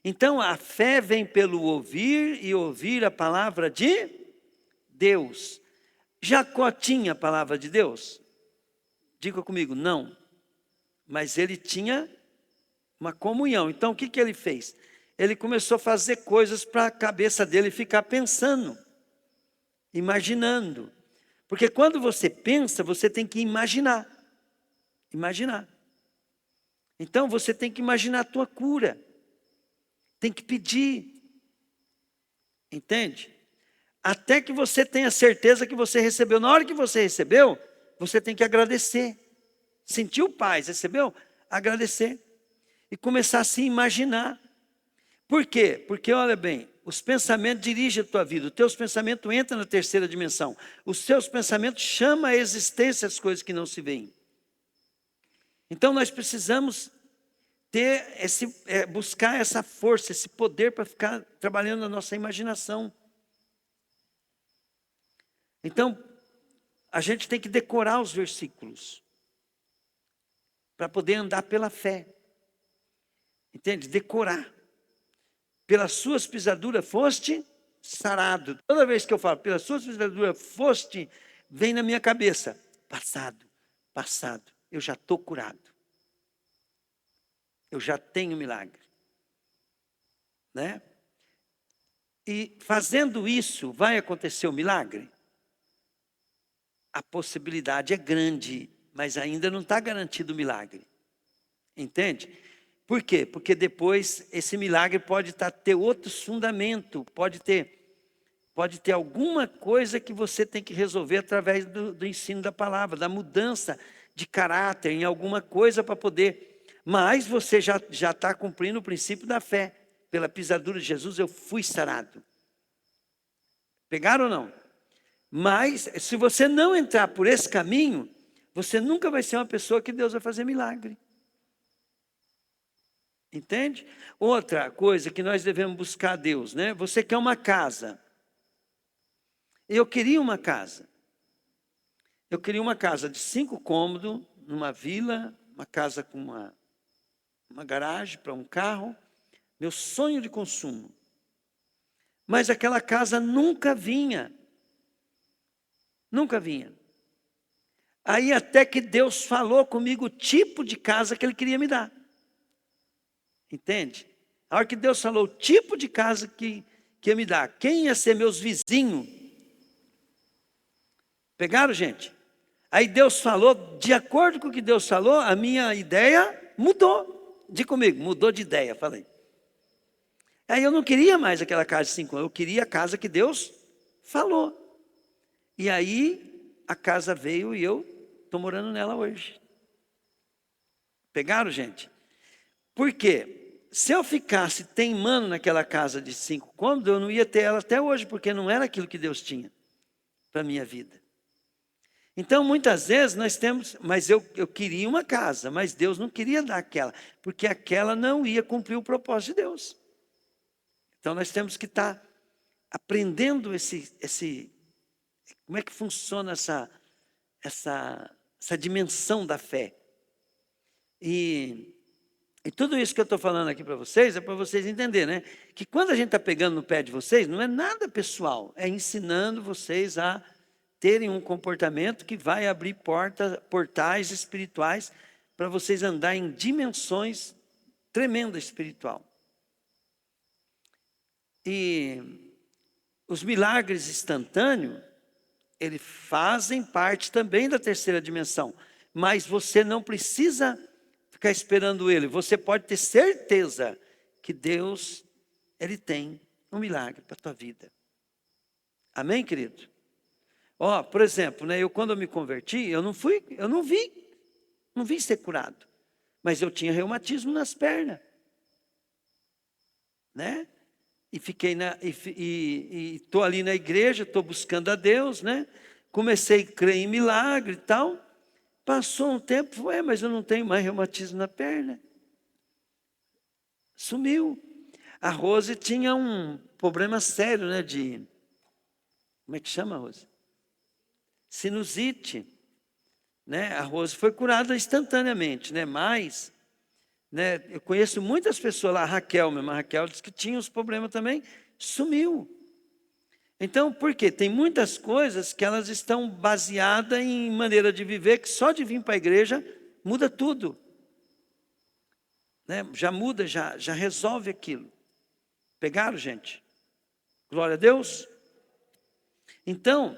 Então a fé vem pelo ouvir e ouvir a palavra de Deus. Jacó tinha a palavra de Deus? Diga comigo, não. Mas ele tinha uma comunhão. Então o que ele fez? Ele começou a fazer coisas para a cabeça dele ficar pensando, imaginando. Porque quando você pensa, você tem que imaginar. Imaginar. Então você tem que imaginar a tua cura. Tem que pedir. Entende? Até que você tenha certeza que você recebeu. Na hora que você recebeu, você tem que agradecer. Sentiu paz, recebeu? Agradecer. E começar a se imaginar. Por quê? Porque, olha bem, os pensamentos dirigem a tua vida. Os teus pensamentos entram na terceira dimensão. Os teus pensamentos chamam à existência as coisas que não se veem. Então nós precisamos ter buscar essa força, esse poder para ficar trabalhando na nossa imaginação. Então, a gente tem que decorar os versículos para poder andar pela fé. Entende? Decorar. Pelas suas pisaduras foste sarado. Toda vez que eu falo, pelas suas pisaduras foste, vem na minha cabeça, passado, eu já estou curado. Eu já tenho milagre. Né? E fazendo isso, vai acontecer o milagre? A possibilidade é grande, mas ainda não está garantido o milagre. Entende? Por quê? Porque depois esse milagre pode ter outro fundamento, pode ter alguma coisa que você tem que resolver através do ensino da palavra, da mudança de caráter em alguma coisa para poder. Mas você já está cumprindo o princípio da fé. Pela pisadura de Jesus eu fui sarado. Pegaram ou não? Mas se você não entrar por esse caminho, você nunca vai ser uma pessoa que Deus vai fazer milagre. Entende? Outra coisa que nós devemos buscar a Deus, né? Você quer uma casa. Eu queria uma casa. Eu queria uma casa de 5 cômodos, numa vila, uma casa com uma garagem para um carro. Meu sonho de consumo. Mas aquela casa nunca vinha. Nunca vinha. Aí até que Deus falou comigo o tipo de casa que Ele queria me dar. Entende? A hora que Deus falou o tipo de casa que ia me dar, quem ia ser meus vizinhos. Pegaram, gente? Aí Deus falou, de acordo com o que Deus falou, a minha ideia mudou. Diga comigo, mudou de ideia, falei. Aí eu não queria mais aquela casa de 5 anos, eu queria a casa que Deus falou. E aí a casa veio e eu estou morando nela hoje. Pegaram, gente? Por quê? Se eu ficasse teimando naquela casa de 5 cômodos, eu não ia ter ela até hoje, porque não era aquilo que Deus tinha para a minha vida. Então, muitas vezes nós temos, mas eu queria uma casa, mas Deus não queria dar aquela, porque aquela não ia cumprir o propósito de Deus. Então, nós temos que estar aprendendo como é que funciona essa dimensão da fé. E tudo isso que eu estou falando aqui para vocês é para vocês entenderem, né? Que quando a gente está pegando no pé de vocês, não é nada pessoal, é ensinando vocês a terem um comportamento que vai abrir portais espirituais para vocês andarem em dimensões tremendas espiritual. E os milagres instantâneos, eles fazem parte também da terceira dimensão, mas você não precisa ficar esperando ele. Você pode ter certeza que Deus, Ele tem um milagre para a tua vida. Amém, querido? Ó, por exemplo, né, quando eu me converti, eu não vi ser curado. Mas eu tinha reumatismo nas pernas, né? E fiquei estou ali na igreja, estou buscando a Deus, né? Comecei a crer em milagre e tal. Passou um tempo, mas eu não tenho mais reumatismo na perna. Sumiu. A Rose tinha um problema sério, né? Como é que chama, Rose? Sinusite. Né? A Rose foi curada instantaneamente, né? Mas, né, eu conheço muitas pessoas lá, a Raquel mesmo, a Raquel disse que tinha os problemas também, sumiu. Então, por quê? Tem muitas coisas que elas estão baseadas em maneira de viver, que só de vir para a igreja muda tudo. Né? Já muda, já resolve aquilo. Pegaram, gente? Glória a Deus. Então,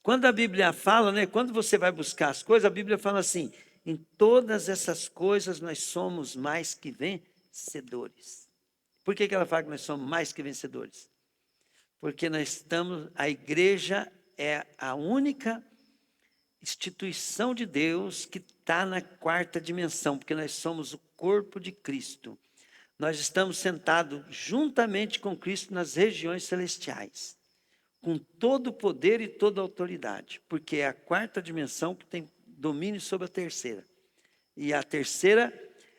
quando a Bíblia fala, né, quando você vai buscar as coisas, a Bíblia fala assim: em todas essas coisas nós somos mais que vencedores. Por que ela fala que nós somos mais que vencedores? Porque a igreja é a única instituição de Deus que está na quarta dimensão, porque nós somos o corpo de Cristo. Nós estamos sentados juntamente com Cristo nas regiões celestiais, com todo o poder e toda a autoridade, porque é a quarta dimensão que tem domínio sobre a terceira. E a terceira,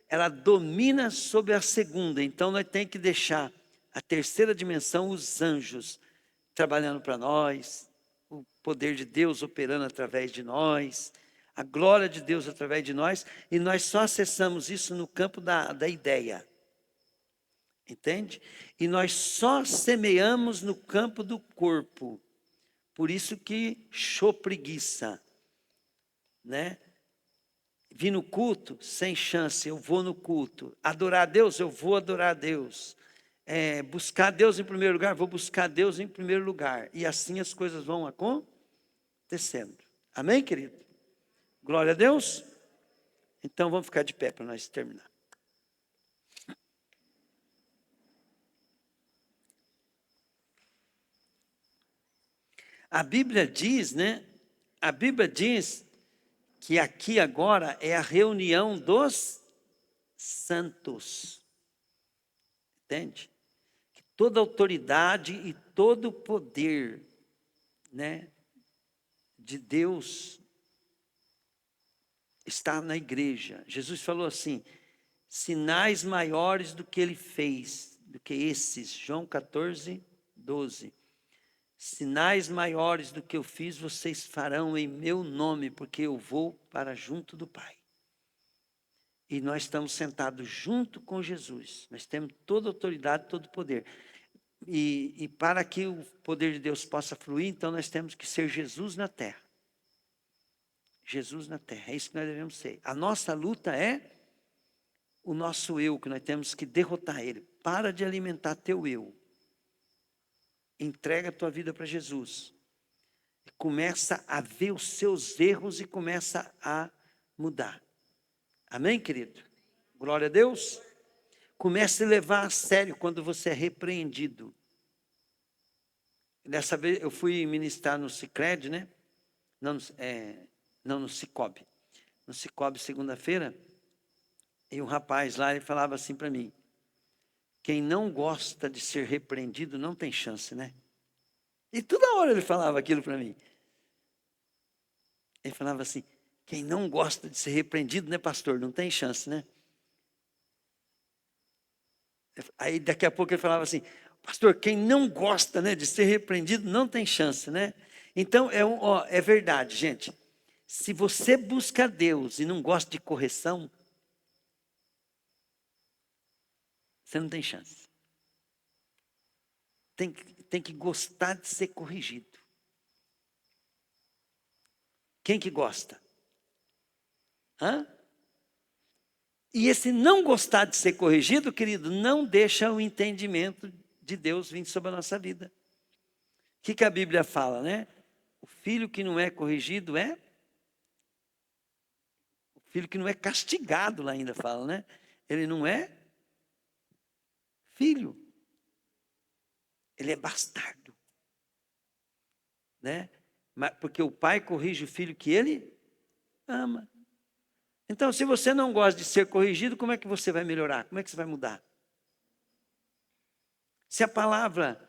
ela domina sobre a segunda. Então nós temos que deixar a terceira dimensão, os anjos, trabalhando para nós, o poder de Deus operando através de nós, a glória de Deus através de nós, e nós só acessamos isso no campo da ideia. Entende? E nós só semeamos no campo do corpo. Por isso que show preguiça, né? Vim no culto, sem chance, eu vou no culto. Adorar a Deus, eu vou adorar a Deus. Buscar Deus em primeiro lugar, vou buscar Deus em primeiro lugar. E assim as coisas vão acontecendo. Amém, querido? Glória a Deus. Então vamos ficar de pé para nós terminar. A Bíblia diz, né? A Bíblia diz que aqui agora é a reunião dos santos. Entende? Que toda autoridade e todo o poder, né, de Deus está na igreja. Jesus falou assim: sinais maiores do que ele fez, do que esses. João 14, 12. Sinais maiores do que eu fiz, vocês farão em meu nome, porque eu vou para junto do Pai. E nós estamos sentados junto com Jesus. Nós temos toda a autoridade, todo o poder. E para que o poder de Deus possa fluir, então nós temos que ser Jesus na terra. Jesus na terra, é isso que nós devemos ser. A nossa luta é o nosso eu, que nós temos que derrotar ele. Para de alimentar teu eu. Entrega a tua vida para Jesus. Começa a ver os seus erros e começa a mudar. Amém, querido? Glória a Deus. Comece a levar a sério quando você é repreendido. Dessa vez eu fui ministrar no Sicredi, né? Não, no Cicobi. No Cicobi, segunda-feira, e um rapaz lá, ele falava assim para mim: quem não gosta de ser repreendido não tem chance, né? E toda hora ele falava aquilo para mim. Ele falava assim: quem não gosta de ser repreendido, né, pastor? Não tem chance, né? Aí daqui a pouco ele falava assim: pastor, quem não gosta, né, de ser repreendido não tem chance, né? Então é verdade, gente. Se você busca Deus e não gosta de correção, você não tem chance. Tem que gostar de ser corrigido. Quem que gosta? Hã? E esse não gostar de ser corrigido, querido, não deixa o entendimento de Deus vir sobre a nossa vida. O que a Bíblia fala, né? O filho que não é corrigido é... O filho que não é castigado, lá ainda fala, né? Ele não é filho. Ele é bastardo. Né? Porque o pai corrige o filho que ele ama. Então, se você não gosta de ser corrigido, como é que você vai melhorar? Como é que você vai mudar? Se a palavra,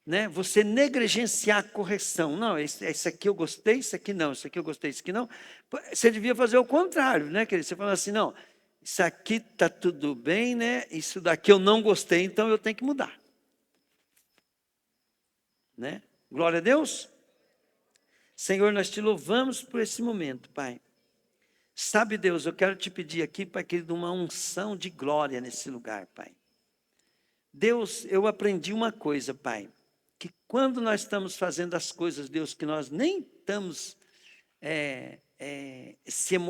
né, você negligenciar a correção, não, esse aqui eu gostei, isso aqui não, isso aqui eu gostei, isso aqui não, você devia fazer o contrário, né, querido? Você fala assim, não, isso aqui está tudo bem, né, isso daqui eu não gostei, então eu tenho que mudar. Né? Glória a Deus. Senhor, nós te louvamos por esse momento, Pai. Sabe, Deus, eu quero te pedir aqui, Pai querido, uma unção de glória nesse lugar, Pai. Deus, eu aprendi uma coisa, Pai, que quando nós estamos fazendo as coisas, Deus, que nós nem estamos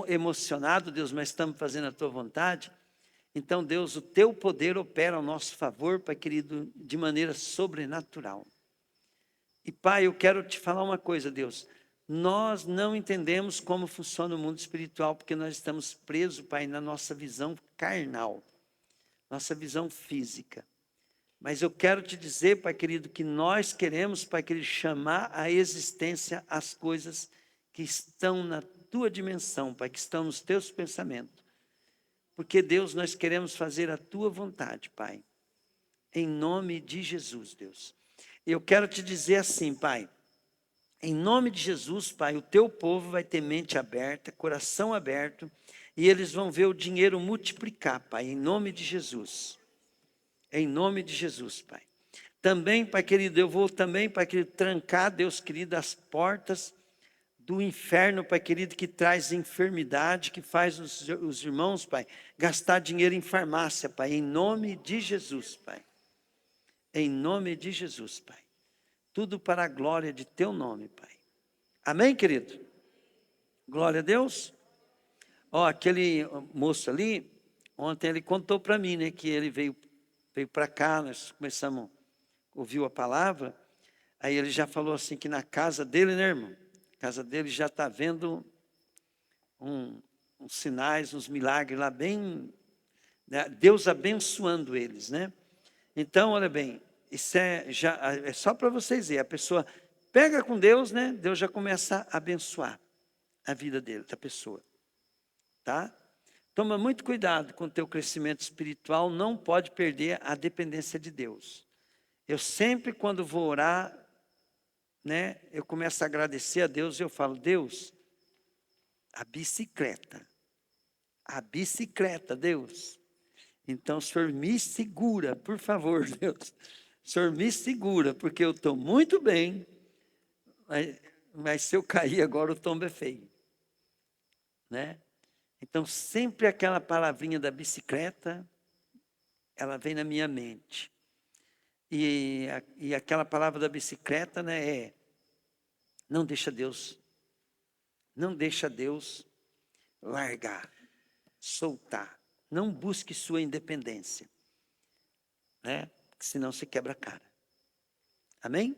emocionados, Deus, mas estamos fazendo a Tua vontade, então, Deus, o Teu poder opera ao nosso favor, Pai querido, de maneira sobrenatural. E, Pai, eu quero te falar uma coisa, Deus, nós não entendemos como funciona o mundo espiritual, porque nós estamos presos, Pai, na nossa visão carnal, nossa visão física. Mas eu quero te dizer, Pai querido, que nós queremos, Pai querido, chamar à existência as coisas que estão na tua dimensão, Pai, que estão nos teus pensamentos. Porque, Deus, nós queremos fazer a tua vontade, Pai. Em nome de Jesus, Deus. Eu quero te dizer assim, Pai. Em nome de Jesus, Pai, o teu povo vai ter mente aberta, coração aberto, e eles vão ver o dinheiro multiplicar, Pai, em nome de Jesus. Em nome de Jesus, Pai. Também, Pai querido, eu vou também, Pai querido, trancar, Deus querido, as portas do inferno, Pai querido, que traz enfermidade, que faz os irmãos, Pai, gastar dinheiro em farmácia, Pai, em nome de Jesus, Pai. Em nome de Jesus, Pai. Tudo para a glória de teu nome, Pai. Amém, querido? Glória a Deus. Ó, aquele moço ali, ontem ele contou para mim, né, que ele veio para cá, nós começamos, ouviu a palavra, aí ele já falou assim que na casa dele, né, irmão? Na casa dele já está vendo uns sinais, uns milagres lá bem, né, Deus abençoando eles, né? Então, olha bem, isso é só para vocês verem, a pessoa pega com Deus, né? Deus já começa a abençoar a vida dele, da pessoa, tá? Toma muito cuidado com o teu crescimento espiritual, não pode perder a dependência de Deus. Eu sempre, quando vou orar, né, eu começo a agradecer a Deus e eu falo, Deus, a bicicleta, Deus. Então, o Senhor me segura, por favor, Deus. O Senhor me segura, porque eu estou muito bem, mas se eu cair agora o tombo é feio. Né? Então, sempre aquela palavrinha da bicicleta, ela vem na minha mente. E aquela palavra da bicicleta, né, é, não deixa Deus largar, soltar. Não busque sua independência, né? Senão você quebra a cara. Amém?